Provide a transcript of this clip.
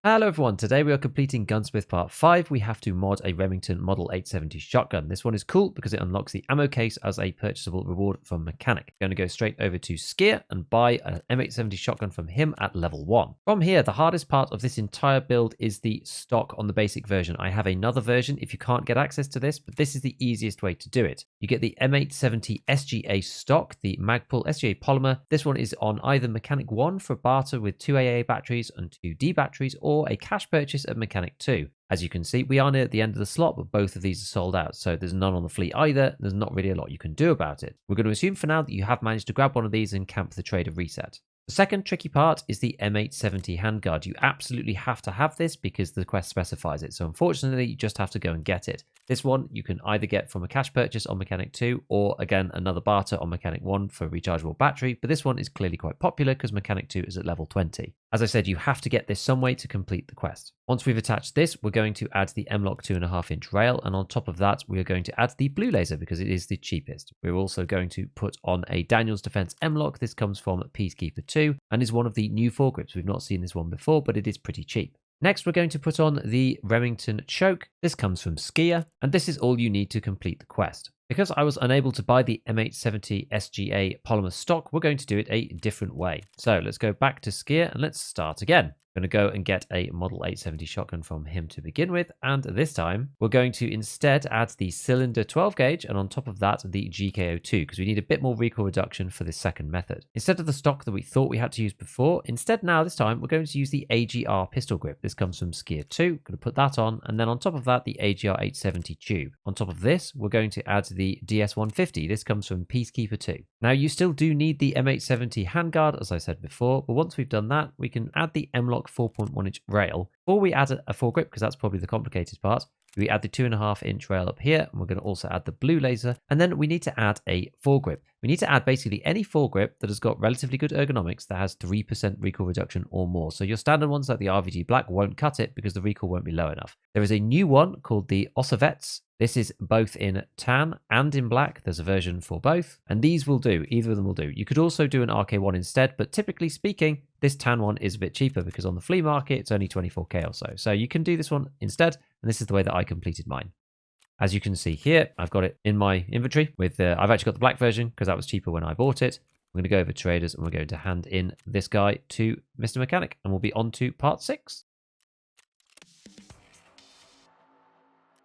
Hello everyone, today we are completing Gunsmith Part 5. We have to mod a Remington Model 870 shotgun. This one is cool because it unlocks the ammo case as a purchasable reward from Mechanic. We're going to go straight over to Skier and buy an M870 shotgun from him at level 1. From here, the hardest part of this entire build is the stock on the basic version. I have another version if you can't get access to this, but this is the easiest way to do it. You get the M870 SGA stock, the Magpul SGA polymer. This one is on either Mechanic 1 for barter with 2 AA batteries and 2 D batteries, or a cash purchase at Mechanic 2. As you can see, we are near the end of the slot, but both of these are sold out, so there's none on the fleet either. There's not really a lot you can do about it. We're going to assume for now that you have managed to grab one of these and camp the trader reset. The second tricky part is the M870 Handguard. You absolutely have to have this because the quest specifies it, so unfortunately you just have to go and get it. This one you can either get from a cash purchase on Mechanic 2 or again another barter on Mechanic 1 for a rechargeable battery, but this one is clearly quite popular because Mechanic 2 is at level 20. As I said, you have to get this some way to complete the quest. Once we've attached this, we're going to add the M-LOK 2.5-inch rail, and on top of that we are going to add the blue laser because it is the cheapest. We're also going to put on a Daniel's Defense M-LOK. This comes from Peacekeeper 2 and is one of the new foregrips. We've not seen this one before, but it is pretty cheap. Next, we're going to put on the Remington choke. This comes from Skier, and this is all you need to complete the quest. Because I was unable to buy the M870 SGA polymer stock, we're going to do it a different way. So let's go back to Skier and let's start again. I'm going to go and get a Model 870 shotgun from him to begin with, and this time we're going to instead add the cylinder 12 gauge and on top of that the GKO2 because we need a bit more recoil reduction for this second method. Instead of the stock that we thought we had to use before, instead now this time we're going to use the AGR pistol grip. This comes from Skier 2. I'm going to put that on, and then on top of that the AGR 870 tube. On top of this we're going to add the DS150. This comes from Peacekeeper 2. Now you still do need the M870 handguard as I said before, but once we've done that we can add the M-LOK 4.1-inch rail. Before we add a foregrip, because that's probably the complicated part, we add the 2.5-inch rail up here, and we're going to also add the blue laser, and then we need to add a foregrip. We need to add basically any foregrip that has got relatively good ergonomics that has 3% recoil reduction or more. So your standard ones like the RVG Black won't cut it because the recoil won't be low enough. There is a new one called the Ossavets. This is both in tan and in black. There's a version for both, and these will do. Either of them will do. You could also do an RK1 instead, but typically speaking, this tan one is a bit cheaper because on the flea market, it's only 24k or so. So you can do this one instead, and this is the way that I completed mine. As you can see here, I've got it in my inventory with, I've actually got the black version because that was cheaper when I bought it. We're going to go over traders and we're going to hand in this guy to Mr. Mechanic, and we'll be on to part 6.